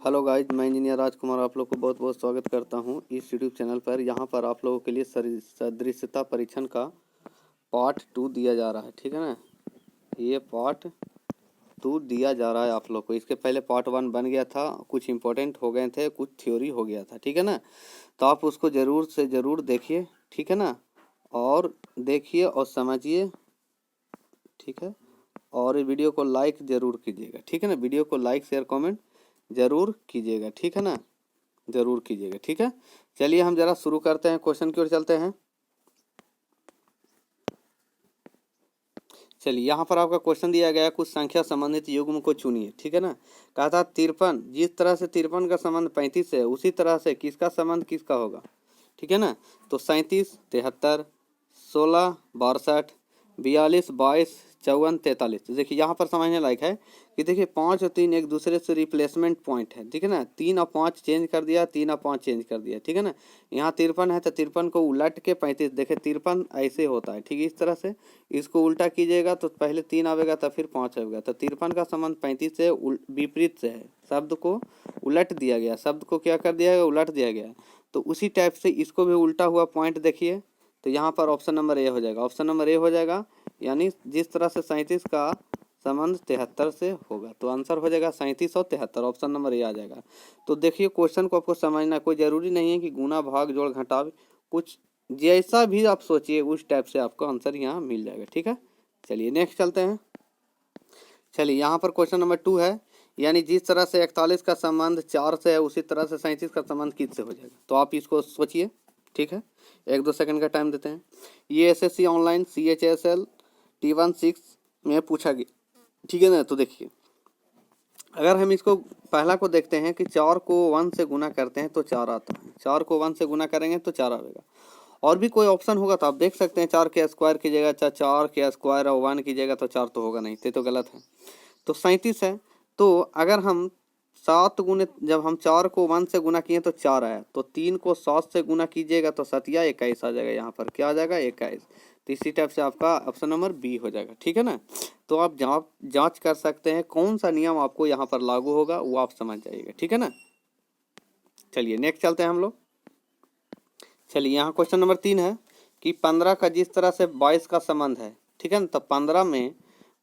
Hello guys, मैं engineer राजकुमार आप लोग को बहुत बहुत स्वागत करता हूं इस यूट्यूब चैनल पर। यहां पर आप लोगों के लिए सदृशता परीक्षण का पार्ट 2 दिया जा रहा है। ठीक है ना, ये पार्ट 2 दिया जा रहा है आप लोग को। इसके पहले पार्ट 1 बन गया था, कुछ इंपॉर्टेंट हो गए थे, कुछ थ्योरी हो गया था। ठीक है ना, तो आप उसको ज़रूर से ज़रूर देखिए। ठीक है ना, और देखिए और समझिए। ठीक है, और वीडियो को लाइक ज़रूर कीजिएगा। ठीक है ना, वीडियो को लाइक शेयर कमेंट ज़रूर कीजिएगा। ठीक है ना, ज़रूर कीजिएगा। ठीक है, चलिए हम ज़रा शुरू करते हैं, क्वेश्चन की ओर चलते हैं। चलिए, यहाँ पर आपका क्वेश्चन दिया गया है, कुछ संख्या संबंधित युग्म को चुनिए। ठीक है ना, कहा था 53, जिस तरह से 53 का संबंध 35 है उसी तरह से किसका संबंध किसका होगा। ठीक है ना, तो 37 73, 16 62, 42 22, 54 43। तो देखिए यहाँ पर समझने लायक है कि देखिए 5 और 3 एक दूसरे से रिप्लेसमेंट पॉइंट है। ठीक है ना, 3 और 5 चेंज कर दिया, 3 और 5 चेंज कर दिया। ठीक है ना, यहाँ 53 है तो 53 को उलट के 35, देखिए 53 ऐसे होता है। ठीक है, इस तरह से इसको उल्टा कीजिएगा तो पहले 3 आवेगा तो फिर 5 आवेगा। तो 53 का संबंध 35 से विपरीत से है, शब्द को उलट दिया गया, शब्द को क्या कर दिया गया, उलट दिया गया। तो उसी टाइप से इसको भी उल्टा हुआ पॉइंट देखिए, तो यहाँ पर ऑप्शन नंबर ए हो जाएगा। ऑप्शन नंबर ए हो जाएगा, यानी जिस तरह से 37 का संबंध 73 से होगा, तो आंसर हो जाएगा 37 और 73, ऑप्शन नंबर ए आ जाएगा। तो देखिए क्वेश्चन को आपको समझना, कोई ज़रूरी नहीं है कि गुना भाग जोड़ घटाव, कुछ जैसा भी आप सोचिए उस टाइप से आपको आंसर यहाँ मिल जाएगा। ठीक है, चलिए नेक्स्ट चलते हैं। चलिए यहाँ पर क्वेश्चन नंबर 2 है, यानी जिस तरह से 41 का संबंध 4 से है उसी तरह से 37 का संबंध किससे हो जाएगा। तो आप इसको सोचिए। ठीक है, 1-2 सेकंड का टाइम देते हैं। ये एसएससी ऑनलाइन CHSL T16 में पूछा गया। ठीक है ना, तो देखिए अगर हम इसको पहला को देखते हैं कि 4 को 1 से गुना करते हैं तो 4 आता है, 4 को 1 से गुना करेंगे तो 4 आएगा। और भी कोई ऑप्शन होगा तो आप देख सकते हैं, 4 के स्क्वायर कीजिएगा, 4 के स्क्वायर और 1 कीजिएगा तो 4 तो होगा नहीं, तो गलत है। तो 37 है, तो अगर हम 7 गुने, जब हम 4 को 1 से गुना किए तो 4 आया, तो 3 को 7 से गुना कीजिएगा तो 7 या 21 आ जाएगा। यहाँ पर क्या आ जाएगा, 21। तो इसी टाइप से आपका ऑप्शन नंबर बी हो जाएगा। ठीक है ना, तो आप जांच कर सकते हैं कौन सा नियम आपको यहाँ पर लागू होगा, वो आप समझ जाइएगा। ठीक है ना, चलिए नेक्स्ट चलते हैं हम लोग। चलिए यहाँ क्वेश्चन नंबर 3 है कि 15 का जिस तरह से 22 का संबंध है। ठीक है ना, तो 15 में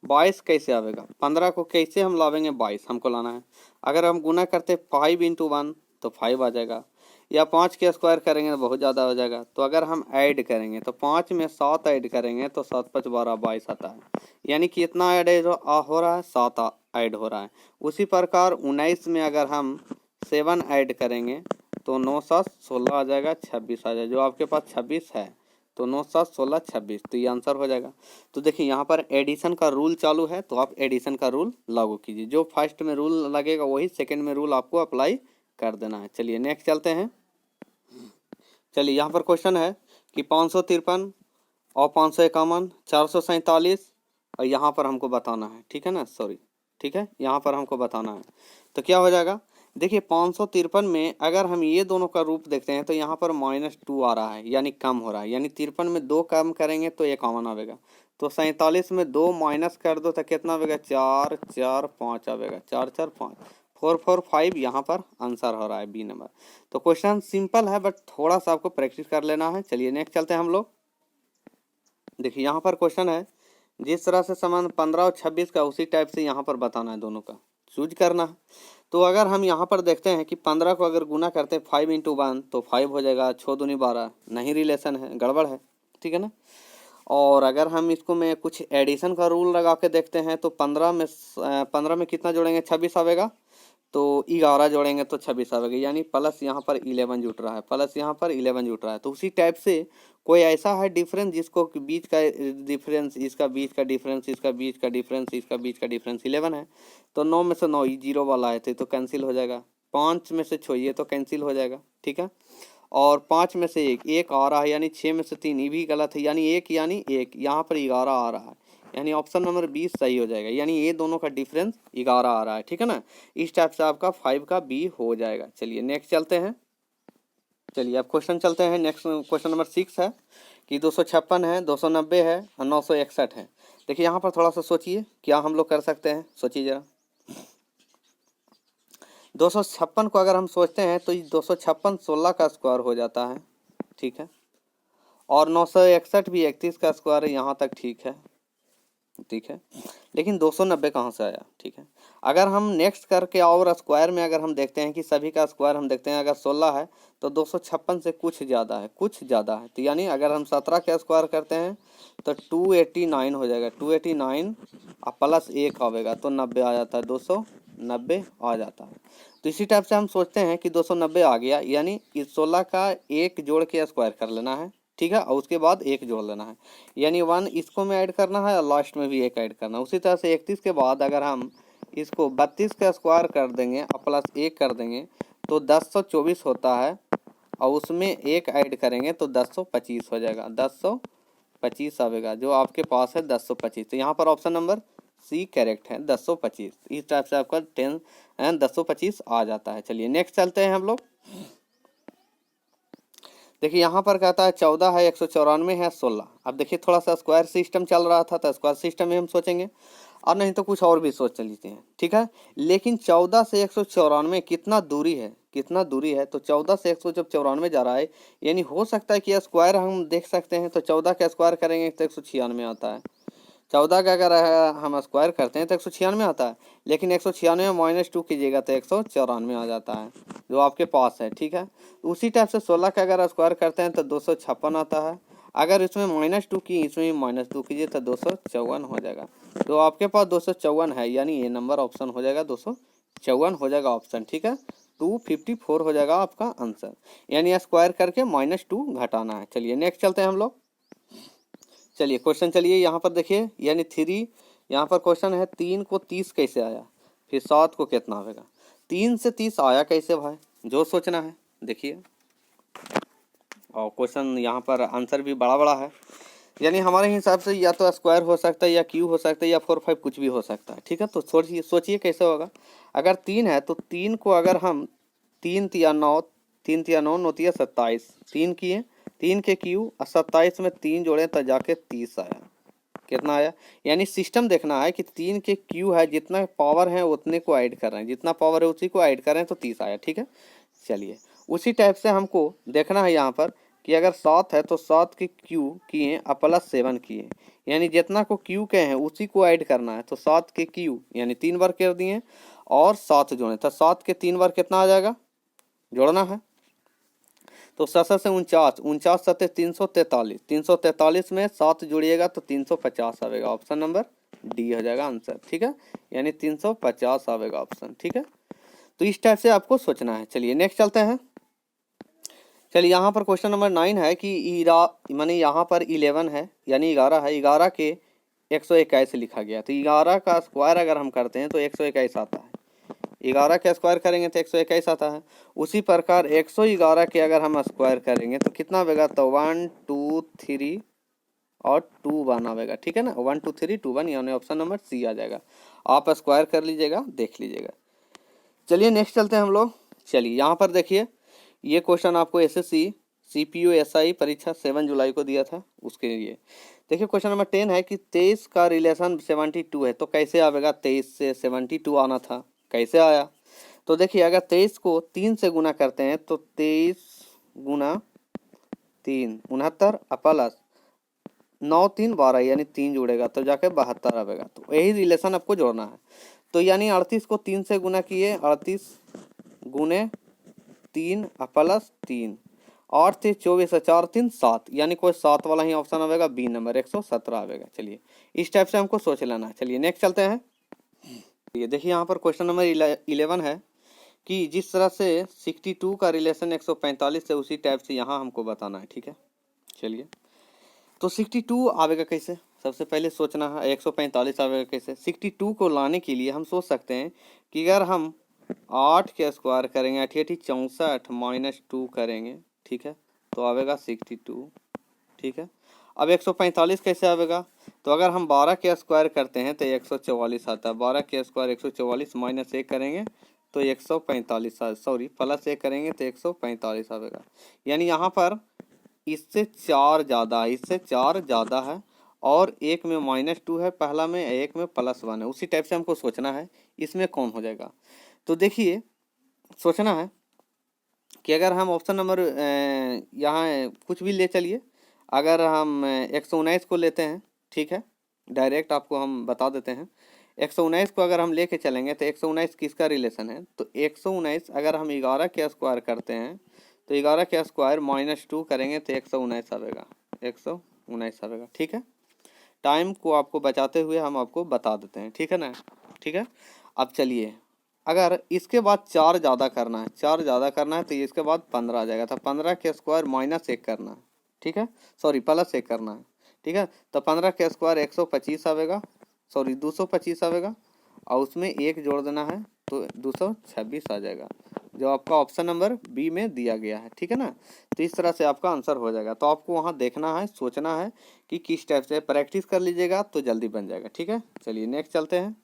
22 कैसे आवेगा, 15 को कैसे हम लावेंगे, 22 हमको लाना है। अगर हम गुना करते 5 × 1 तो 5 आ जाएगा, या 5 के स्क्वायर करेंगे तो बहुत ज़्यादा हो जाएगा। तो अगर हम ऐड करेंगे तो 5 में 7 ऐड करेंगे तो 7 5 12 22 आता है, यानी कि इतना ऐड हो रहा है, 7 ऐड हो रहा है। उसी प्रकार 19 में अगर हम 7 ऐड करेंगे तो 9 7 16 आ जाएगा, 26 आ जाएगा। जो आपके पास 26 है तो 9 7 16 26, तो ये आंसर हो जाएगा। तो देखिए यहाँ पर एडिशन का रूल चालू है, तो आप एडिशन का रूल लागू कीजिए। जो फर्स्ट में रूल लगेगा वही सेकंड में रूल आपको अप्लाई कर देना है। चलिए नेक्स्ट चलते हैं। चलिए यहाँ पर क्वेश्चन है कि 553 और 551, 447, और यहाँ पर हमको बताना है। ठीक है ना, सॉरी, ठीक है, यहाँ पर हमको बताना है। तो क्या हो जाएगा, देखिए 553 में अगर हम ये दोनों का रूप देखते हैं तो यहाँ पर -2 आ रहा है, यानी कम हो रहा है। यानी 53 में 2 कम करेंगे तो 51 आवेगा। तो 47 में 2 माइनस कर दो तो कितना आवेगा, 4 4 5 आवेगा, 4 4 5 4 4 5, यहाँ पर आंसर हो रहा है बी नंबर। तो क्वेश्चन सिंपल है बट थोड़ा सा आपको प्रैक्टिस कर लेना है। चलिए नेक्स्ट चलते हैं हम लोग। देखिए यहाँ पर क्वेश्चन है, जिस तरह से संबंध 15 और 26 का उसी टाइप से यहाँ पर बताना है, दोनों का चूज करना है। तो अगर हम यहाँ पर देखते हैं कि 15 को अगर गुना करते हैं 5 × 1 तो 5 हो जाएगा, 6 दूनी 12, नहीं रिलेशन है, गड़बड़ है। ठीक है ना, और अगर हम इसको में कुछ एडिशन का रूल लगा के देखते हैं तो 15 में कितना जोड़ेंगे, 26 आवेगा, तो 11 जोड़ेंगे तो 26 आवेगा, यानी प्लस यहाँ पर 11 जुट रहा है, प्लस यहाँ पर 11 जुट रहा है। तो उसी टाइप से कोई ऐसा है डिफरेंस जिसको बीच का डिफरेंस, इसका बीच का डिफरेंस, इसका बीच का डिफरेंस, इसका बीच का डिफरेंस 11 है, तो 9 में से 9 जीरो वाला है तो कैंसिल हो जाएगा। 5 में से 6 ये तो कैंसिल हो जाएगा। ठीक है, और 5 में से एक आ रहा है, यानी 6 में से 3 ये भी गलत है, यानी एक यहाँ पर 11 आ रहा है, यानी ऑप्शन नंबर 20 सही हो जाएगा। यानी ये दोनों का डिफरेंस 11 आ रहा है। ठीक है ना, इस टाइप से आपका 5 का बी हो जाएगा। चलिए नेक्स्ट चलते हैं। चलिए अब क्वेश्चन चलते हैं। नेक्स्ट क्वेश्चन नंबर 6 है कि 256 है, 290 है और 961 है। देखिए यहाँ पर थोड़ा सा सोचिए क्या हम लोग कर सकते हैं, सोचिए जरा। 256 को अगर हम सोचते हैं तो 256 16 का स्क्वायर हो जाता है, ठीक है। और 961 भी 31 का स्क्वायर है, यहाँ तक ठीक है, ठीक है। लेकिन 290 कहाँ से आया, ठीक है। अगर हम नेक्स्ट करके और स्क्वायर में अगर हम देखते हैं कि सभी का स्क्वायर हम देखते हैं, अगर 16 है तो 256 से कुछ ज़्यादा है, कुछ ज़्यादा है। तो यानी अगर हम 17 का स्क्वायर करते हैं तो 289 हो जाएगा, 289 और प्लस 1 आवेगा तो 90 आ जाता है, 290 आ जाता है। तो इसी टाइप से हम सोचते हैं कि 290 आ गया, यानी इस 16 का एक जोड़ के स्क्वायर कर लेना है, ठीक है, और उसके बाद एक जोड़ लेना है, यानी 1 इसको में ऐड करना है और लास्ट में भी एक ऐड करना है। उसी तरह से 31 के बाद अगर हम इसको 32 का स्क्वायर कर देंगे और प्लस 1 कर देंगे तो 1024 होता है, और उसमें एक ऐड करेंगे तो 1025 हो जाएगा, 1025 आवेगा जो आपके पास है 1025। तो यहाँ पर ऑप्शन नंबर सी करेक्ट है, 1025। इस टाइप से आपका 1025 आ जाता है। चलिए नेक्स्ट चलते हैं हम लोग। देखिए यहाँ पर कहता है 14 है, 194 है, 16। अब देखिए थोड़ा सा स्क्वायर सिस्टम चल रहा था तो स्क्वायर सिस्टम में हम सोचेंगे, और नहीं तो कुछ और भी सोच लेते हैं, ठीक है। लेकिन 14 से 194 कितना दूरी है, कितना दूरी है, तो 14 से 194 जा रहा है, यानी हो सकता है कि स्क्वायर हम देख सकते हैं तो 14 का स्क्वायर करेंगे तो 196 आता है। 14 का अगर हम स्क्वायर करते हैं तो 196 आता है, लेकिन 196 में -2 कीजिएगा तो 194 आ जाता है जो आपके पास है, ठीक है। उसी टाइप से 16 का अगर स्क्वायर करते हैं तो 256 आता है, अगर इसमें -2 की इसमें -2 कीजिए तो 254 हो जाएगा। तो आपके पास 254 है, यानी ये नंबर ऑप्शन हो जाएगा, 254 हो जाएगा ऑप्शन, ठीक है। 254 हो जाएगा आपका आंसर, यानी स्क्वायर करके -2 घटाना है। चलिए नेक्स्ट चलते हैं हम लोग। चलिए क्वेश्चन, चलिए यहाँ पर देखिए, यानी 3, यहाँ पर क्वेश्चन है 3 को 30 कैसे आया, फिर 7 को कितना आएगा, 3 से 30 आया कैसे भाई, जो सोचना है देखिए। और क्वेश्चन यहाँ पर आंसर भी बड़ा बड़ा है, यानी हमारे हिसाब से या तो स्क्वायर हो सकता है या क्यू हो सकता है या 4 5 कुछ भी हो सकता है, ठीक है। तो सोचिए सोचिए कैसे होगा। अगर 3 है तो 3 को अगर हम 3 तिया 9, 3 तिया 9, 9 तिया 27, 3 किए, 3 के क्यू और 27 में 3 जोड़े तो जाके 30 आया। कितना आया, यानी सिस्टम देखना है कि 3 के क्यू है, जितना पावर है उतने को ऐड कर रहे हैं, जितना पावर है उसी को ऐड कर रहे हैं तो 30 आया, ठीक है। चलिए उसी टाइप से हमको देखना है यहाँ पर कि अगर 7 है तो 7 के क्यू किए और प्लस 7 किए, यानी जितना को क्यू के हैं उसी को ऐड करना है। तो 7 के क्यू यानी 3 बार कर दिए और 7 जोड़े, तो 7 के 3 बार कितना आ जाएगा, जोड़ना है। तो 7 से 49, 49 सत्ते 343, 343 में 7 जोड़िएगा तो 350 आएगा, ऑप्शन नंबर डी हो जाएगा आंसर, ठीक है, यानी 350 आएगा ऑप्शन, ठीक है। तो इस टाइप से आपको सोचना है। चलिए नेक्स्ट चलते हैं। चलिए यहाँ पर क्वेश्चन नंबर 9 है कि माने यहाँ पर 11 है, यानी 11 है, 11 के 121 लिखा गया, तो 11 का स्क्वायर अगर हम करते हैं तो 121 आता है, 11 का स्क्वायर करेंगे तो 121 आता है। उसी प्रकार 111 के अगर हम स्क्वायर करेंगे तो कितना आएगा, तो 1 2 3 और 2 1 आएगा, ठीक है ना, 1 2 3 2 1, यानी ऑप्शन नंबर सी आ जाएगा। आप स्क्वायर कर लीजिएगा, देख लीजिएगा। चलिए नेक्स्ट चलते हैं हम लोग। चलिए यहाँ पर देखिए, ये क्वेश्चन आपको एसएससी सीपीयू एसआई परीक्षा 7 जुलाई को दिया था, उसके लिए देखिए क्वेश्चन नंबर 10 है कि 23 का रिलेशन 72 है, तो कैसे आएगा, 23 से 72 आना था, कैसे आया। तो देखिए अगर 23 को 3 से गुना करते हैं तो 23 गुना 3 69 प्लस 9 3 12, यानी 3 जुड़ेगा तो जाके 72 आएगा। तो यही रिलेशन आपको जोड़ना है। तो यानी 38 को 3 से गुना किए, 38 गुने 3 प्लस 3, 8 से 24 4 3 7, यानी कोई 7 वाला ही ऑप्शन आएगा, बी नंबर 117 आएगा। चलिए इस टाइप से हमको सोच लेना है। चलिए नेक्स्ट चलते हैं। ये देखिए यहाँ पर क्वेश्चन नंबर 11 है कि जिस तरह से 62 का रिलेशन 145 से, उसी टाइप से यहाँ हमको बताना है, ठीक है। चलिए तो 62 आवेगा कैसे, सबसे पहले सोचना है 145 आवेगा कैसे। 62 को लाने के लिए हम सोच सकते हैं कि अगर हम 8 के स्क्वायर करेंगे, 8 64 -2 करेंगे, ठीक है, तो आवेगा 62, ठीक है। अब 145 कैसे आवेगा, तो अगर हम 12 के स्क्वायर करते हैं तो 144 आता है, 12 के स्क्वायर 144 -1 करेंगे तो 145, सॉरी प्लस 1 करेंगे तो 145 आवेगा, यानी यहाँ पर इससे 4 ज़्यादा है, इससे 4 ज़्यादा है, और एक में -2 है पहला में, एक में +1 है। उसी टाइप से हमको सोचना है इसमें कौन हो जाएगा। तो देखिए सोचना है कि अगर हम ऑप्शन नंबर यहाँ कुछ भी ले चलिए, अगर हम 119 को लेते हैं, ठीक है, डायरेक्ट आपको हम बता देते हैं। 119 को अगर हम लेके चलेंगे तो 119 किसका रिलेशन है, तो 119 अगर हम 11 के स्क्वायर करते हैं तो 11 के स्क्वायर -2 करेंगे तो 119 आएगा, 119 आएगा, ठीक है। टाइम को आपको बचाते हुए हम आपको बता देते हैं, ठीक है ना, ठीक है। अब चलिए, अगर इसके बाद 4 ज़्यादा करना है, 4 ज़्यादा करना है तो इसके बाद 15 आ जाएगा, तो 15 के स्क्वायर -1 करना है, ठीक है, सॉरी +1 करना है, ठीक है। तो 15 के स्क्वायर 125 आएगा, सॉरी 225 आएगा, और उसमें 1 जोड़ देना है तो 226 आ जाएगा, जो आपका ऑप्शन नंबर बी में दिया गया है, ठीक है ना। तो इस तरह से आपका आंसर हो जाएगा। तो आपको वहाँ देखना है, सोचना है कि किस टाइप से, प्रैक्टिस कर लीजिएगा तो जल्दी बन जाएगा, ठीक है। चलिए नेक्स्ट चलते हैं।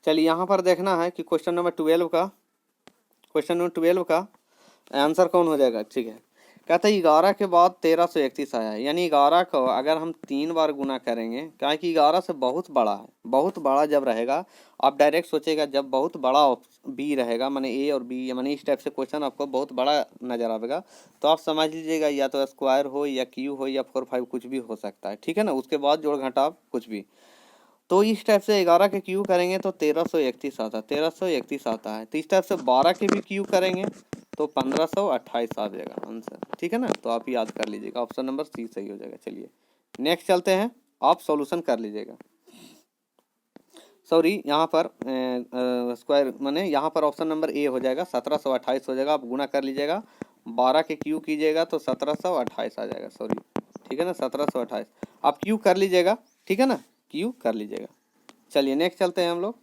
चलिए यहाँ पर देखना है कि क्वेश्चन नंबर 12 का आंसर कौन हो जाएगा, ठीक है। कहता है 11 के बाद 1331 आया है, यानी 11 को अगर हम 3 बार गुना करेंगे, क्या कि 11 से बहुत बड़ा है, बहुत बड़ा जब रहेगा, आप डायरेक्ट सोचेगा जब बहुत बड़ा बी रहेगा, माने ए और बी, माने इस टाइप से क्वेश्चन आपको बहुत बड़ा नजर आएगा, तो आप समझ लीजिएगा या तो स्क्वायर हो या क्यू हो या 4 5 कुछ भी हो सकता है, ठीक है ना, उसके बाद जोड़ घटाव कुछ भी। तो इस टाइप से 11 के क्यू करेंगे तो 1331 आता है, 1331 आता है। तो इस टाइप से 12 के भी क्यू करेंगे तो 1528 आ जाएगा आंसर, ठीक है ना। तो आप याद कर लीजिएगा, ऑप्शन नंबर सी सही हो जाएगा। चलिए नेक्स्ट चलते हैं, आप सॉल्यूशन कर लीजिएगा। सॉरी यहाँ पर स्क्वायर माने यहाँ पर ऑप्शन नंबर ए हो जाएगा, 1728 हो जाएगा। आप गुना कर लीजिएगा, 12 के क्यू कीजिएगा तो 1728 आ जाएगा, सॉरी, ठीक है ना, 1728 आप क्यू कर लीजिएगा, ठीक है ना, क्यू कर लीजिएगा। चलिए नेक्स्ट चलते हैं हम लोग।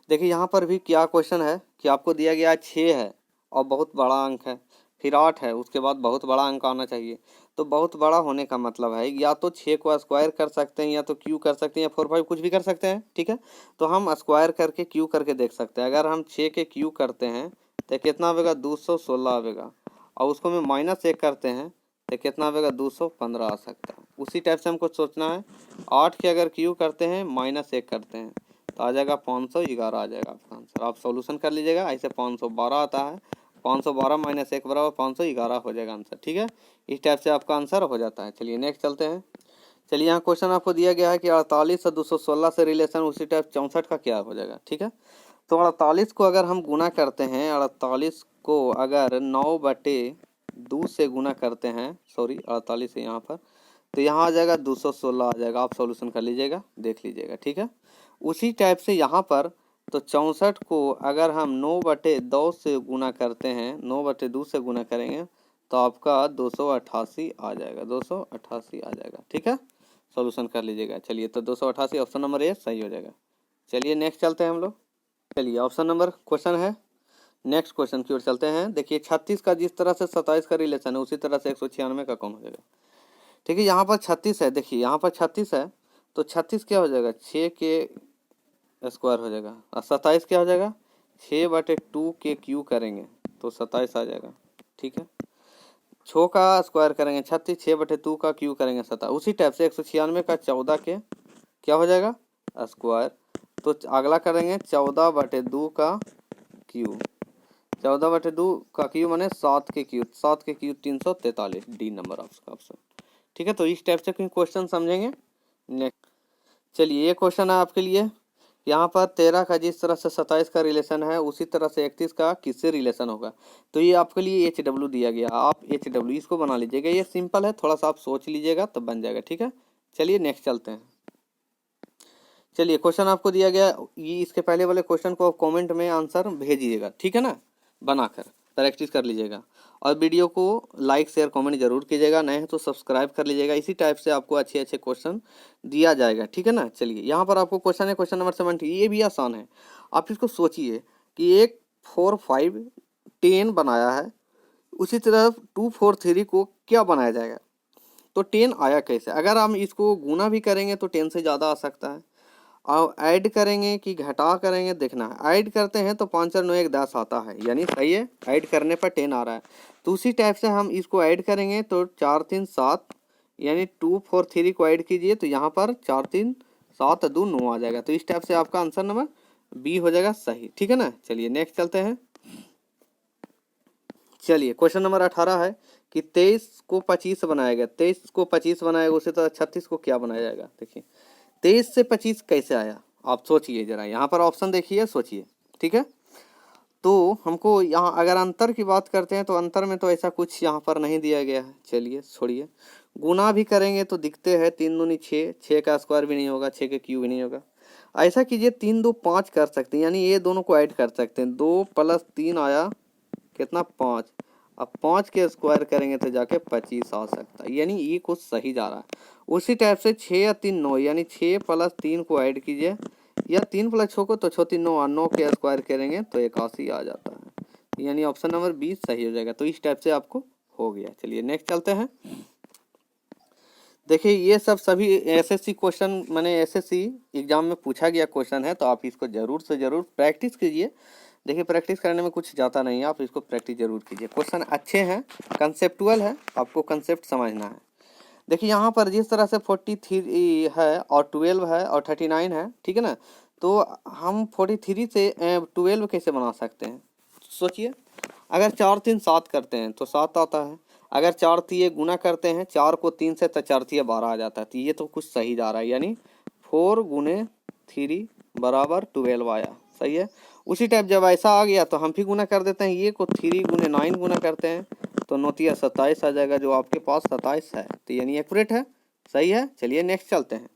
देखिए यहाँ पर भी क्या क्वेश्चन है कि आपको दिया गया 6 है और बहुत बड़ा अंक है, फिर 8 है, उसके बाद बहुत बड़ा अंक आना चाहिए। तो बहुत बड़ा होने का मतलब है या तो 6 को स्क्वायर कर सकते हैं, या तो क्यू कर सकते हैं, या 4 5 कुछ भी कर सकते हैं, ठीक है। तो हम स्क्वायर करके क्यू करके देख सकते हैं। अगर हम 6 के क्यू करते हैं तो कितना आएगा, 216 आएगा, और उसको में -1 करते हैं तो कितना आएगा, 215 आ सकता है। उसी टाइप से हमको सोचना है, 8 के अगर क्यू करते हैं -1 करते हैं तो आ जाएगा 511 आ जाएगा आपका आंसर। आप सॉल्यूशन कर लीजिएगा, ऐसे 512 आता है, 512 -1 बराबर 511 हो जाएगा आंसर, ठीक है। इस टाइप से आपका आंसर हो जाता है। चलिए नेक्स्ट चलते हैं। चलिए यहाँ क्वेश्चन आपको दिया गया है कि 48 और 216 से रिलेशन, उसी टाइप 64 का क्या हो जाएगा, ठीक है। तो 48 को अगर हम गुना करते हैं, 48 को अगर 9/2 से गुना करते हैं, सॉरी 48 है यहाँ पर, तो यहाँ आ जाएगा 216 आ जाएगा। आप सॉल्यूशन कर लीजिएगा, देख लीजिएगा, ठीक है। उसी टाइप से यहाँ पर तो 64 को अगर हम 9/2 से गुना करते हैं, 9/2 से गुना करेंगे तो आपका 288 आ जाएगा, 288 आ जाएगा, ठीक है। सॉल्यूशन कर लीजिएगा। चलिए तो 288 ऑप्शन नंबर ए सही हो जाएगा। चलिए नेक्स्ट चलते हैं हम लोग। चलिए ऑप्शन नंबर क्वेश्चन है, नेक्स्ट क्वेश्चन की ओर चलते हैं। देखिए 36 का जिस तरह से 27 का रिलेशन है, उसी तरह से 196 का कौन हो जाएगा, ठीक है। यहाँ पर 36 है, देखिए यहाँ पर 36 है, तो 36 क्या हो जाएगा, 6 के स्क्वायर हो जाएगा, और 27 क्या हो जाएगा, 6/2 के क्यू करेंगे तो 27 आ जाएगा, ठीक है। 6 का स्क्वायर करेंगे 36, 6/2 का क्यू करेंगे 27। उसी टाइप से 196 का 14 के क्या हो जाएगा, स्क्वायर, तो अगला करेंगे 14/2 का क्यू, 14/2 का क्यू माने 7 के क्यू, 7 के क्यू 343, डी नंबर आपका ऑप्शन, ठीक है। तो इस टाइप से क्वेश्चन समझेंगे। नेक्स्ट चलिए ये क्वेश्चन है आपके लिए, यहाँ पर 13 का जिस तरह से 27 का रिलेशन है, उसी तरह से 31 का किससे रिलेशन होगा। तो ये आपके लिए HW दिया गया, आप HW इसको बना लीजिएगा, ये सिंपल है, थोड़ा सा आप सोच लीजिएगा तब बन जाएगा, ठीक है। चलिए नेक्स्ट चलते हैं। चलिए क्वेश्चन आपको दिया गया, ये इसके पहले वाले क्वेश्चन को आप कमेंट में आंसर भेजिएगा, ठीक है ना, बनाकर प्रैक्टिस कर लीजिएगा। और वीडियो को लाइक शेयर कमेंट जरूर कीजिएगा, नए हैं तो सब्सक्राइब कर लीजिएगा। इसी टाइप से आपको अच्छे अच्छे क्वेश्चन दिया जाएगा, ठीक है ना। चलिए यहाँ पर आपको क्वेश्चन है, क्वेश्चन नंबर 70, ये भी आसान है। आप इसको सोचिए कि एक 4 5 10 बनाया है, उसी तरह 2 4 3 को क्या बनाया जाएगा, तो 10 आया कैसे। अगर हम इसको गुना भी करेंगे तो 10 से ज़्यादा आ सकता है, और ऐड करेंगे कि घटा करेंगे देखना है। ऐड करते हैं तो 5 और 9 1 10 आता है, यानी सही है, ऐड करने पर 10 आ रहा है। तो उसी टाइप से हम इसको ऐड करेंगे तो 4 3 7, यानी 2 4 3 को ऐड कीजिए तो यहाँ पर 4 3 7 2 9 आ जाएगा। तो इस टाइप से आपका आंसर नंबर बी हो जाएगा सही, ठीक है ना। चलिए नेक्स्ट चलते हैं। चलिए क्वेश्चन नंबर 18 है कि 23 को 25 बनाया गया, 23 को 25 बनाया गया, उसी तरह 36 को क्या बनाया जाएगा। देखिए 23 से 25 कैसे आया, आप सोचिए जरा, यहाँ पर ऑप्शन देखिए, सोचिए, ठीक है। तो हमको यहाँ अगर अंतर की बात करते हैं तो अंतर में तो ऐसा कुछ यहाँ पर नहीं दिया गया है, चलिए छोड़िए। गुना भी करेंगे तो दिखते हैं 3 दूनी 6, 6 का स्क्वायर भी नहीं होगा, 6 का क्यूब भी नहीं होगा। ऐसा कीजिए 3 2 5 कर सकते हैं, यानी ये दोनों को ऐड कर सकते हैं, 2 + 3 आया कितना 5। अब 5 के स्क्वायर करेंगे तो जाके 25 आ सकता है, यानी ये कुछ सही जा रहा है। उसी टाइप से 6 या 3 9, यानी 6 + 3 को ऐड कीजिए, या 3 + 6 को, तो 6 3 9, 9 के स्क्वायर करेंगे तो 81 आ जाता है, यानी ऑप्शन नंबर 20 सही हो जाएगा। तो इस टाइप से आपको हो गया। चलिए नेक्स्ट चलते हैं। देखिए ये सब सभी एसएससी क्वेश्चन, मैंने एसएससी एग्जाम में पूछा गया क्वेश्चन है, तो आप इसको जरूर से जरूर प्रैक्टिस कीजिए। देखिए प्रैक्टिस करने में कुछ जाता नहीं है, आप इसको प्रैक्टिस जरूर कीजिए। क्वेश्चन अच्छे हैं, कंसेप्टुअल है, आपको कंसेप्ट समझना है। देखिए यहाँ पर जिस तरह से 43 है और 12 है और 39 है, ठीक है ना, तो हम 43 से 12 कैसे बना सकते हैं, सोचिए। अगर 4 3 7 करते हैं तो 7 आता है, अगर 4 3 गुना करते हैं 4 को 3 से, तो 4 3 12 आ जाता है। तो ये तो कुछ सही जा रहा है, यानी 4 × 3 = 12 आया, सही है। उसी टाइप जब ऐसा आ गया तो हम भी गुना कर देते हैं, ये को 3 × 9 गुना करते हैं तो 9 × 27 आ जाएगा, जो आपके पास 27 है, तो यानी एक्यूरेट है, सही है। चलिए नेक्स्ट चलते हैं।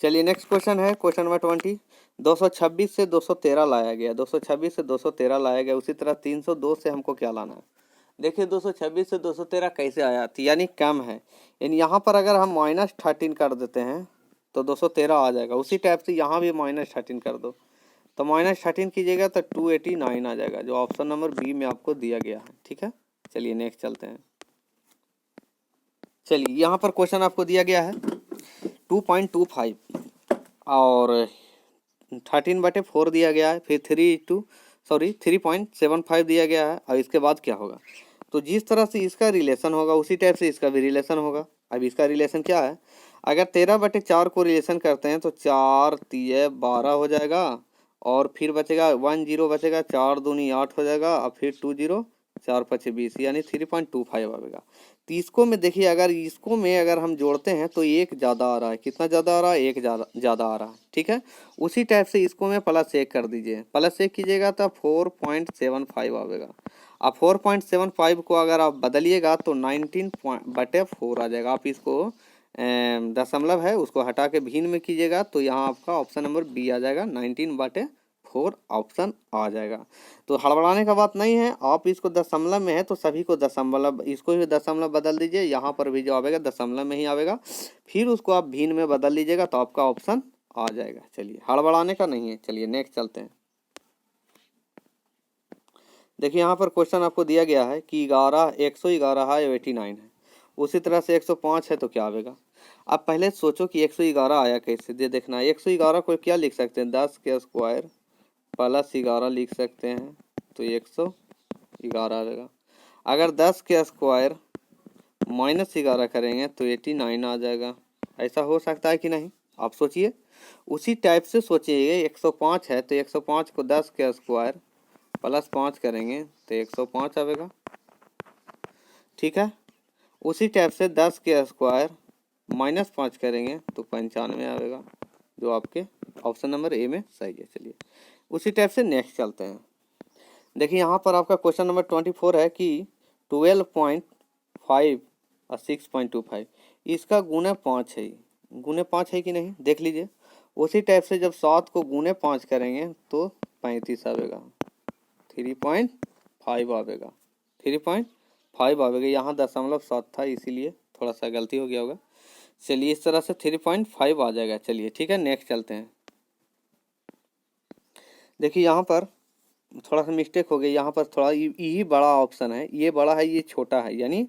चलिए नेक्स्ट क्वेश्चन है क्वेश्चन नंबर 20। 226 से 213 लाया गया, 226 से 213 लाया गया, उसी तरह 302 से हमको क्या लाना है। देखिए 226 से 213 कैसे आया, तो यानी कम है, यानी यहाँ पर अगर हम -13 कर देते हैं तो 213 आ जाएगा। उसी टाइप से यहाँ भी -13 कर दो, तो -13 कीजिएगा तो 289 आ जाएगा, जो ऑप्शन नंबर बी में आपको दिया गया है, ठीक है। चलिए नेक्स्ट चलते हैं। चलिए यहाँ पर क्वेश्चन आपको दिया गया है 2.25 और 13/4 दिया गया है, फिर 3.75 दिया गया है, और इसके बाद क्या होगा। तो जिस तरह से इसका रिलेशन होगा उसी टाइप से इसका भी रिलेशन होगा। अब इसका रिलेशन क्या है, अगर 13/4 को रिलेशन करते हैं तो 4 3 12 हो जाएगा, और फिर बचेगा 1 0 बचेगा, 4 दूनी 8 हो जाएगा, और फिर 2 0 4 5 20, यानी 3.25 आएगा। तो इसको में देखिए, अगर इसको में अगर हम जोड़ते हैं तो एक ज़्यादा आ रहा है, कितना ज़्यादा आ रहा है, एक ज़्यादा आ रहा है, ठीक है। उसी टाइप से इसको में +1 कर दीजिए, +1 कीजिएगा तो 4.75 आएगा। अब 4.75 को अगर आप बदलिएगा तो 19/4 आ जाएगा। आप इसको दशमलव है उसको हटा के भिन्न में कीजिएगा तो यहाँ आपका ऑप्शन नंबर बी आ जाएगा, 19/4 ऑप्शन आ जाएगा। तो हड़बड़ाने का बात नहीं है, आप इसको दशमलव में है तो सभी को दशमलव, इसको भी दशमलव बदल दीजिए, यहाँ पर भी जो आएगा दशमलव में ही आएगा, फिर उसको आप भिन्न में बदल लीजिएगा तो आपका ऑप्शन आ जाएगा। चलिए हड़बड़ाने का नहीं है। चलिए नेक्स्ट चलते हैं। देखिए यहाँ पर क्वेश्चन आपको दिया गया है कि 111 है, 89 है, उसी तरह से 105 है तो क्या आएगा। आप पहले सोचो कि 111 आया कैसे, दे देखना है। 111 को क्या लिख सकते हैं, 10 के स्क्वायर +11 लिख सकते हैं, तो 111 आएगा। अगर 10 के स्क्वायर -11 करेंगे तो 89 आ जाएगा। ऐसा हो सकता है कि नहीं, आप सोचिए। उसी टाइप से सोचिए, 105 है तो 105 को 10 के स्क्वायर +5 करेंगे तो 105 आएगा, ठीक है। उसी टाइप से 10 के स्क्वायर -5 करेंगे तो 95 आएगा, जो आपके ऑप्शन नंबर ए में सही है। चलिए उसी टाइप से नेक्स्ट चलते हैं। देखिए यहाँ पर आपका क्वेश्चन नंबर 24 है कि 12.5 और 6.25, इसका गुणे 5 है, गुणे 5 है कि नहीं देख लीजिए। उसी टाइप से जब 7 को गुणे 5 करेंगे तो 35 आएगा, 3.5 आएगा, 3.5 आएगा। यहाँ दशमलव 7 था इसीलिए थोड़ा सा गलती हो गया होगा। चलिए इस तरह से 3.5 आ जाएगा। चलिए ठीक है नेक्स्ट चलते हैं। देखिए यहाँ पर थोड़ा सा मिस्टेक हो गई, यहाँ पर थोड़ा यही बड़ा ऑप्शन है, ये बड़ा है ये छोटा है, यानी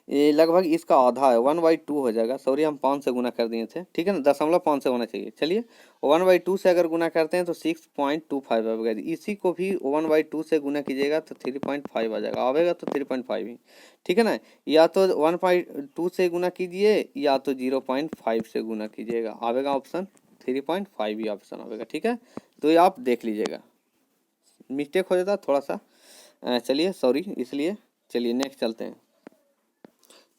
ये लगभग इसका आधा है, 1/2 हो जाएगा। सॉरी हम 5 से गुना कर दिए थे, ठीक है ना, 0.5 से होना चाहिए। चलिए 1/2 से अगर गुना करते हैं तो 6.25 आएगा। इसी को भी 1/2 से गुना कीजिएगा तो 3.5 आ जाएगा, आएगा तो 3.5 ही, ठीक है ना। या तो 1/2 से गुना कीजिए या तो 0.5 से गुना कीजिएगा, आएगा ऑप्शन 3.5 ही ऑप्शन होगा, ठीक है। तो ये आप देख लीजिएगा, मिस्टेक हो जाता थोड़ा सा, चलिए सॉरी इसलिए। चलिए नेक्स्ट चलते हैं।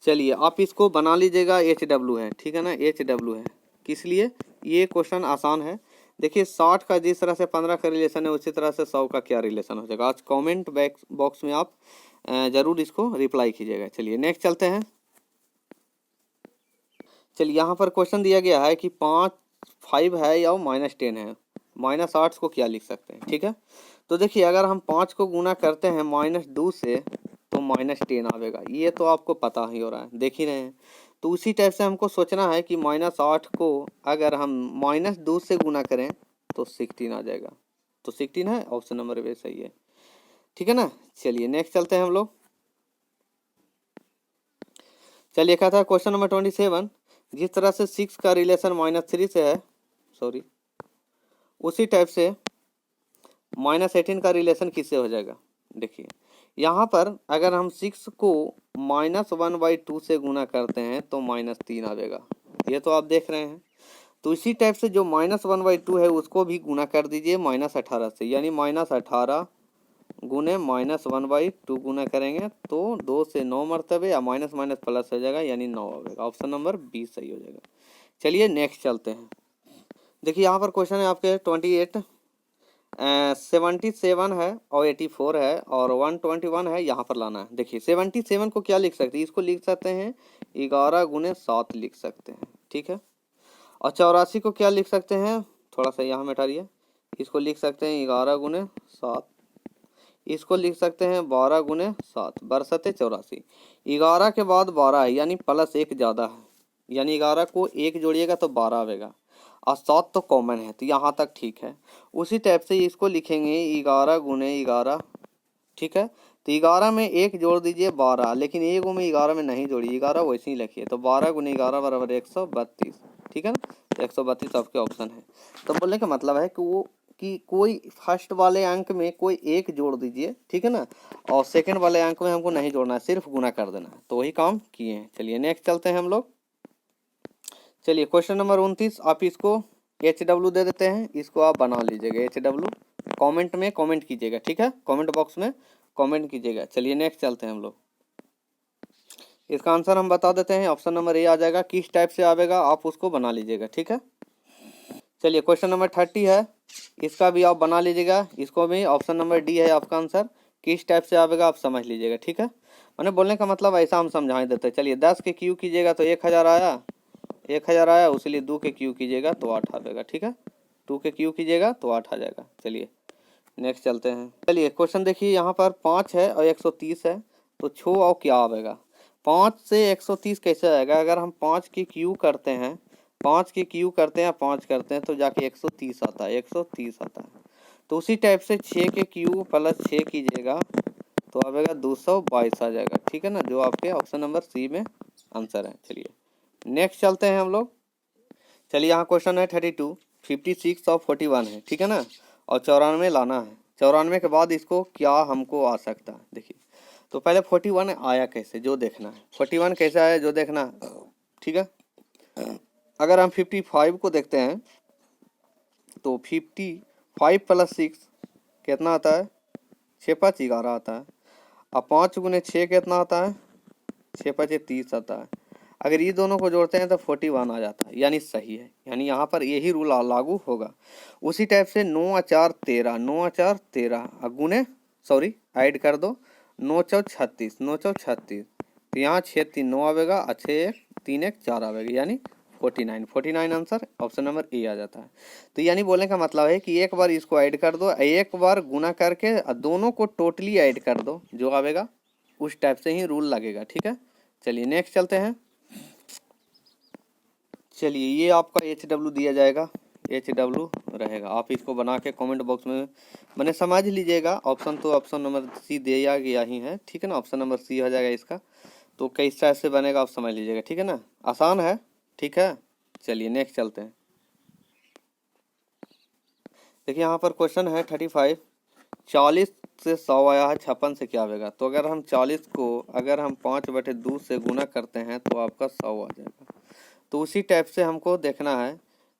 चलिए आप इसको बना लीजिएगा, HW है, ठीक है ना, HW है। किस लिए? ये क्वेश्चन आसान है। देखिए 60 का जिस तरह से 15 का रिलेशन है उसी तरह से 100 का क्या रिलेशन हो जाएगा, आज कमेंट बॉक्स में आप जरूर इसको रिप्लाई कीजिएगा। चलिए नेक्स्ट चलते हैं। चलिए यहाँ पर क्वेश्चन दिया गया है कि 5 है या -10 है, -8 को क्या लिख सकते हैं, ठीक है। तो देखिए अगर हम 5 को गुना करते हैं -2 से तो -10 आवेगा, ये तो आपको पता ही हो रहा है, देख ही रहे हैं। तो उसी टाइप से हमको सोचना है कि -8 को अगर हम -2 से गुना करें तो 16 आ जाएगा। तो 16 है, ऑप्शन नंबर वे सही है, ठीक है ना। चलिए नेक्स्ट चलते हैं हम लोग। चलिए कहा था क्वेश्चन नंबर 27, जिस तरह से 6 का रिलेशन -3 से है, सॉरी, उसी टाइप से -18 का रिलेशन किससे हो जाएगा। देखिए यहाँ पर अगर हम 6 को -1/2 से गुना करते हैं तो -3 आएगा, ये तो आप देख रहे हैं। तो इसी टाइप से जो -1/2 है उसको भी गुना कर दीजिए -18 से, यानी -18 गुने -1/2 गुना करेंगे तो 2 से 9 मरतबे या माइनस प्लस हो जाएगा, यानी 9 आएगा। ऑप्शन नंबर 20 सही हो जाएगा। चलिए नेक्स्ट चलते हैं। देखिए यहाँ पर क्वेश्चन है आपके 28, 77 है और 84 है और 121 है, यहाँ पर लाना है। देखिए 77 को क्या लिख सकते हैं, इसको लिख सकते हैं 11 गुने 7 लिख सकते हैं, ठीक है। और 84 को क्या लिख सकते हैं, थोड़ा सा यहाँ में हटाइए, इसको लिख सकते हैं 11 गुने 7, इसको लिख सकते हैं 12 गुने 7 बरसते 84। 11 के बाद 12 है यानी +1 ज़्यादा है, यानी 11 को 1 जोड़िएगा तो 12 आएगा और 7 तो कॉमन है, तो यहाँ तक ठीक है। उसी टाइप से इसको लिखेंगे 11 गुने 11, ठीक है। तो 11 में 1 जोड़ दीजिए 12, लेकिन 1 में 11 में नहीं जोड़िए, 11 वैसे ही लिखिए। तो 12 गुने 11 बराबर 132, ठीक है ना। 132 आपके ऑप्शन है। तो बोलने का मतलब है कि कोई फर्स्ट वाले अंक में कोई 1 जोड़ दीजिए, ठीक है ना, और सेकंड वाले अंक में हमको नहीं जोड़ना है, सिर्फ गुना कर देना है। तो वही काम किए हैं। चलिए नेक्स्ट चलते हैं हम लोग। चलिए क्वेश्चन नंबर 29, आप इसको HW दे देते हैं, इसको आप बना लीजिएगा HW, कमेंट में कमेंट कीजिएगा, ठीक है, कमेंट बॉक्स में कमेंट कीजिएगा। चलिए नेक्स्ट चलते हैं हम लोग। इसका आंसर हम बता देते हैं, ऑप्शन नंबर ए आ जाएगा। किस टाइप से आवेगा आप उसको बना लीजिएगा, ठीक है। चलिए क्वेश्चन नंबर 30 है, इसका भी आप बना लीजिएगा, इसको भी ऑप्शन नंबर डी है आपका आंसर। किस टाइप से आवेगा आप समझ लीजिएगा, ठीक है। मैंने बोलने का मतलब ऐसा हम समझा देते हैं। चलिए 10 के क्यू कीजिएगा तो 1000 आया, 1000 आया, उसलिए 2 के क्यू कीजिएगा तो 8 आएगा, ठीक है। 2 के क्यू कीजिएगा तो 8 आ जाएगा। चलिए नेक्स्ट चलते हैं। चलिए क्वेश्चन देखिए, यहाँ पर 5 है और 130 है, तो छो और क्या आएगा। 5 से 130 कैसे आएगा, अगर हम 5 की क्यू करते हैं, 5 की क्यू करते हैं, 5 करते हैं तो जाके 130 आता है, 130 आता है। तो उसी टाइप से 6 के क्यू प्लस 6 कीजिएगा तो आएगा 222 आ जाएगा, ठीक है ना, जो आपके ऑप्शन नंबर सी में आंसर है। चलिए नेक्स्ट चलते हैं हम लोग। चलिए यहाँ क्वेश्चन है 32, 56 और 41 है, ठीक है ना, और 94 लाना है। 94 के बाद इसको क्या हमको आ सकता है, देखिए। तो पहले 41 आया कैसे जो देखना है, 41 कैसे आया जो देखना है, ठीक है। अगर हम 55 को देखते हैं तो 55 + 6 कितना आता है, 6 × 5 = 11 आता है। अब 5 गुने 6 कितना आता है, 6 × 5 = 30 आता है। अगर ये दोनों को जोड़ते हैं तो 41 आ जाता है, यानी सही है, यानी यहाँ पर यही रूल लागू होगा। उसी टाइप से 9 × 4 = 13, 9 × 4 = 13, गुने सॉरी ऐड कर दो, 9 × 4 = 36, 9 × 4 = 36, तो यहाँ 6 3 9 आवेगा, 6 1 3 1 4 आवेगा, यानी 49 आंसर ऑप्शन नंबर ए आ जाता है। तो यानी बोलने का मतलब है कि एक बार इसको ऐड कर दो, एक बार गुना करके दोनों को टोटली ऐड कर दो, जो आवेगा उस टाइप से ही रूल लगेगा, ठीक है। चलिए नेक्स्ट चलते हैं। चलिए ये आपका HW दिया जाएगा, HW रहेगा, आप इसको बना के कमेंट बॉक्स में मैंने समझ लीजिएगा। ऑप्शन तो ऑप्शन नंबर सी दिया गया ही है, ठीक है ना, ऑप्शन नंबर सी हो जाएगा इसका। तो किस टाइप से बनेगा आप समझ लीजिएगा, ठीक है ना, आसान है, ठीक है। चलिए नेक्स्ट चलते हैं। देखिए यहाँ पर क्वेश्चन है 35, 40 से 100 आया है, 56 से क्या आएगा। तो अगर हम 40 को अगर हम 5/2 से गुना करते हैं तो आपका 100 आ जाएगा। तो उसी टाइप से हमको देखना है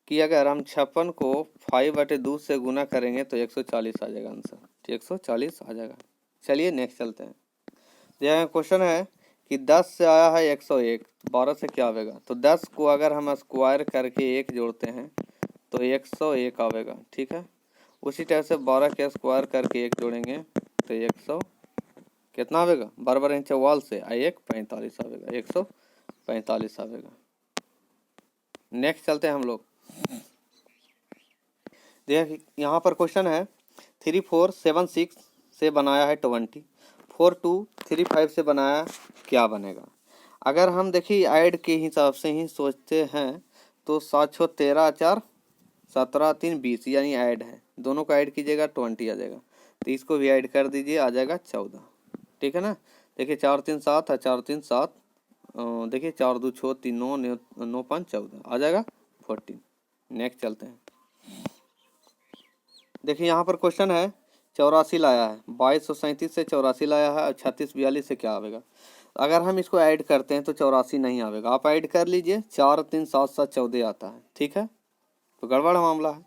कि अगर हम 56 को 5/2 से गुना करेंगे तो 140 आ जाएगा आंसर, 140 आ जाएगा। चलिए नेक्स्ट चलते हैं। यह क्वेश्चन है कि 10 से आया है 101, 12 से क्या आवेगा। तो 10 को अगर हम स्क्वायर करके 1 जोड़ते हैं तो 101 आवेगा, ठीक है। उसी टाइप से 12 के स्क्वायर करके 1 जोड़ेंगे तो 100 कितना आवेगा, 12 इंच वाल से 1 45 आवेगा, 145 आवेगा। नेक्स्ट चलते हैं हम लोग। देखिए यहाँ पर क्वेश्चन है 3 4 7 6 से बनाया है 20, 4 2 3 5 से बनाया, क्या बनेगा। अगर हम देखिए ऐड के हिसाब से ही सोचते हैं तो 7 6 13 4 17 3 20 यानी ऐड है, दोनों को ऐड कीजिएगा 20 आ जाएगा। तो इसको भी ऐड कर दीजिए, आ जाएगा 14, ठीक है ना। देखिए 4 3 7 है, 4 3 7, देखिए 4 2 6 3 9 9 5 14 आ जाएगा 14। नेक्स्ट चलते हैं। देखिए यहाँ पर क्वेश्चन है 84 लाया है, 2237 से 84 लाया है और 36 42 से क्या आवेगा। अगर हम इसको ऐड करते हैं तो 84 नहीं आवेगा, आप ऐड कर लीजिए, 4 3 7 7 14 आता है, ठीक है। तो गड़बड़ मामला है।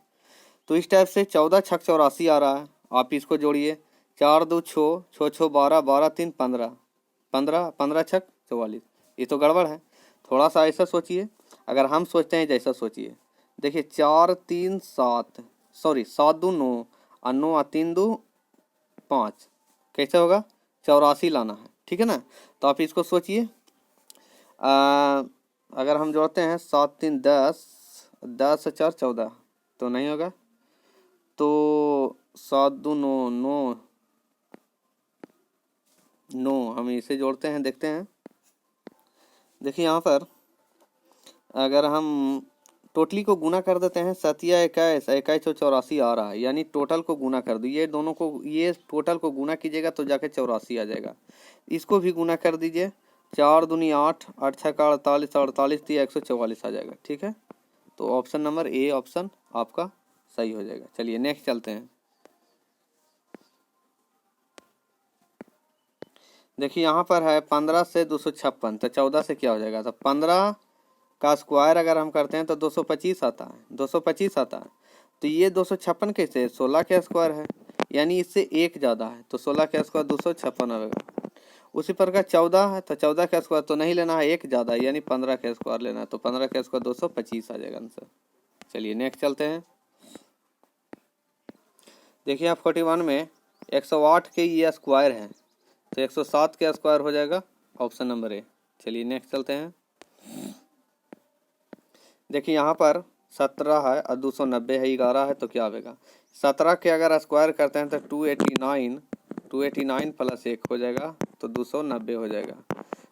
तो इस टाइप से 14 छक 84 आ रहा है, आप इसको जोड़िए, 4 2 6 6 6 12 12 3 15 15 15 छक 44, ये तो गड़बड़ है। थोड़ा सा ऐसा सोचिए, अगर हम सोचते हैं जैसा सोचिए। देखिए 4 3 7 सॉरी 7 2 9 और 9 और 3 2 5, कैसे होगा, 84 लाना है, ठीक है ना। तो आप इसको सोचिए, अगर हम जोड़ते हैं 7 3 10 10 4 14 तो नहीं होगा, तो 7 2 9 9 9 हम इसे जोड़ते हैं, देखते हैं। देखिए यहाँ पर अगर हम टोटली को गुना कर देते हैं, 7 या 21 21 और 84 आ रहा है, यानी टोटल को गुना कर दो, ये दोनों को, ये टोटल को गुना कीजिएगा तो जाके 84 आ जाएगा। इसको भी गुना कर दीजिए, 4 दूनी 8 8 छक्का 48 48 दिया 144 आ जाएगा, ठीक है। तो ऑप्शन नंबर ए ऑप्शन आपका सही हो जाएगा। चलिए नेक्स्ट चलते हैं। देखिए यहाँ पर है 15 से 256, तो 14 से क्या हो जाएगा। तो 15 का स्क्वायर अगर हम करते हैं तो 225 आता है, 225 आता है। तो ये 256 कैसे है, 16 के स्क्वायर है, यानी इससे एक ज़्यादा है, तो 16 के स्क्वायर 256 आएगा। उसी प्रकार 14 है, तो 14 का स्क्वायर तो नहीं लेना है, एक ज़्यादा है, यानी 15 का स्क्वायर लेना है, तो 15 का स्क्वायर 225 आ जाएगा आंसर। चलिए नेक्स्ट चलते हैं। देखिए आप 41 में 108 के ये स्क्वायर है, तो 107 के स्क्वायर हो जाएगा, ऑप्शन नंबर ए। चलिए नेक्स्ट चलते हैं। देखिए यहाँ पर 17 है और 290 है, 11 है, तो क्या आएगा। 17 के अगर स्क्वायर करते हैं तो 289 प्लस 1 हो जाएगा, तो 290 हो जाएगा।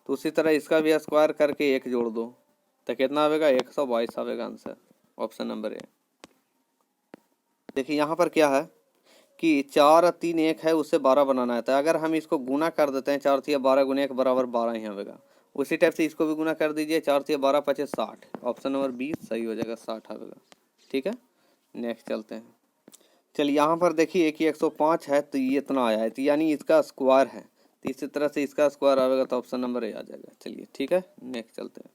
तो उसी तरह इसका भी स्क्वायर करके 1 जोड़ दो तो कितना आएगा, 122 आएगा आंसर, ऑप्शन नंबर ए। देखिए यहाँ पर क्या है कि 4 3 1 है, उससे 12 बनाना है, तो अगर हम इसको गुना कर देते हैं, 4 3 12 गुना 1 बराबर 12 ही आएगा। उसी टाइप से इसको भी गुना कर दीजिए, 4 3 12 5 60, ऑप्शन नंबर बी सही हो जाएगा, 60 आएगा, ठीक है। नेक्स्ट चलते हैं। चलिए यहाँ पर देखिए कि 105 है, तो ये इतना आया है, तो यानी इसका स्क्वायर है, तो इसी तरह से इसका स्क्वायर आएगा, तो ऑप्शन नंबर ए आ जाएगा। चलिए ठीक है, नेक्स्ट चलते हैं।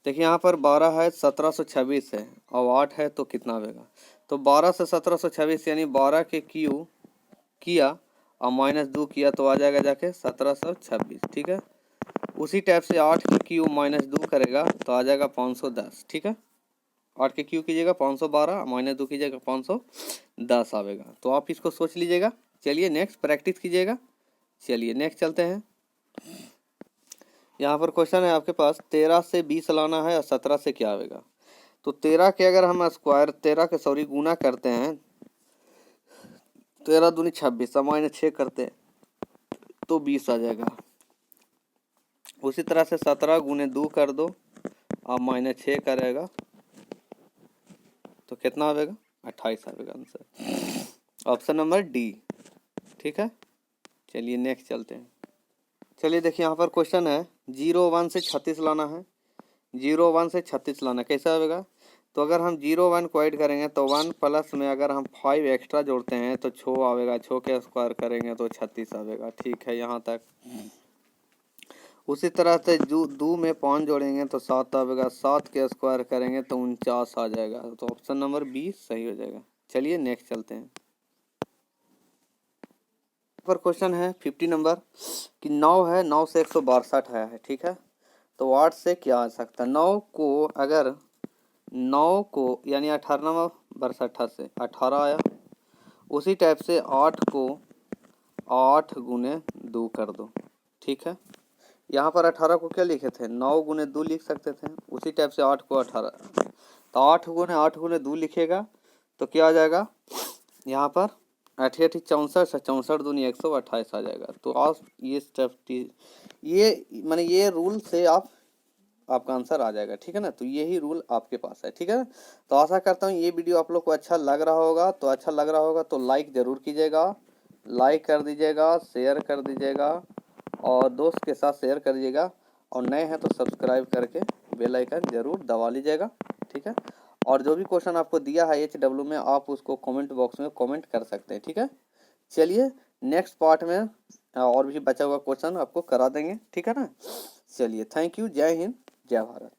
देखिए यहाँ पर 12 है, 1726 है और 8 है, तो कितना आएगा। तो 12 से 1726 यानी 12 के क्यू किया और -2 किया तो आ जाएगा जाके 1726, ठीक है। उसी टाइप से 8 के क्यू -2 करेगा तो आ जाएगा 510, ठीक है। 8 के क्यू कीजिएगा 512, -2 कीजिएगा 510 आएगा, तो आप इसको सोच लीजिएगा। चलिए नेक्स्ट प्रैक्टिस कीजिएगा। चलिए नेक्स्ट चलते हैं। यहाँ पर क्वेश्चन है आपके पास 13 से 20 लाना है और 17 से क्या आएगा। तो 13 के अगर हम स्क्वायर 13 के सॉरी गुना करते हैं, 13 दूनी 26 -6 करते हैं तो 20 आ जाएगा। उसी तरह से 17 गुने 2 कर दो और -6 करेगा तो कितना आएगा, 28 आएगा आंसर, ऑप्शन नंबर डी, ठीक है। चलिए नेक्स्ट चलते हैं। चलिए देखिए यहाँ पर क्वेश्चन है 01 से 36 लाना है, 01 से 36 लाना कैसा आएगा। तो अगर हम 01 को ऐड करेंगे तो 1 प्लस में अगर हम 5 एक्स्ट्रा जोड़ते हैं तो 6 आएगा, 6 के स्क्वायर करेंगे तो 36 आएगा, ठीक है यहाँ तक। उसी तरह से जो 2 में 5 जोड़ेंगे तो 7 आएगा, 7 के स्क्वायर करेंगे तो 49 आ जाएगा। तो ऑप्शन नंबर बी सही हो जाएगा। चलिए नेक्स्ट चलते हैं। पर क्वेश्चन है 50 नंबर कि 9 है, 9 से 162 है, ठीक है। तो 8 से क्या आ सकता है? 9 को अगर 9 को यानी 18 62 से 18 आया। उसी टाइप से 8 को 8 गुने 2 कर दो, ठीक है। यहाँ पर 18 को क्या लिखे थे? 9 गुने 2 लिख सकते थे। उसी टाइप से 8 को 18, तो 8 गुने 2 लिखेगा तो क्या आ जाएगा यहाँ पर? 8 8 64, 64 दूनी 128 आ जाएगा। तो आप ये स्टेप ये माने ये रूल से आपका आंसर आ जाएगा, ठीक है ना। तो यही रूल आपके पास है, ठीक है। तो आशा करता हूँ ये वीडियो आप लोग को अच्छा लग रहा होगा। तो अच्छा लग रहा होगा तो लाइक ज़रूर कीजिएगा, लाइक कर दीजिएगा, शेयर कर दीजिएगा और दोस्त के साथ शेयर कर दीजिएगा। और नए हैं तो सब्सक्राइब करके बेल आइकन ज़रूर दबा लीजिएगा, ठीक है। और जो भी क्वेश्चन आपको दिया है HW में, आप उसको कमेंट बॉक्स में कमेंट कर सकते हैं, ठीक है। चलिए नेक्स्ट पार्ट में और भी बचा हुआ क्वेश्चन आपको करा देंगे, ठीक है ना। चलिए थैंक यू, जय हिंद, जय भारत।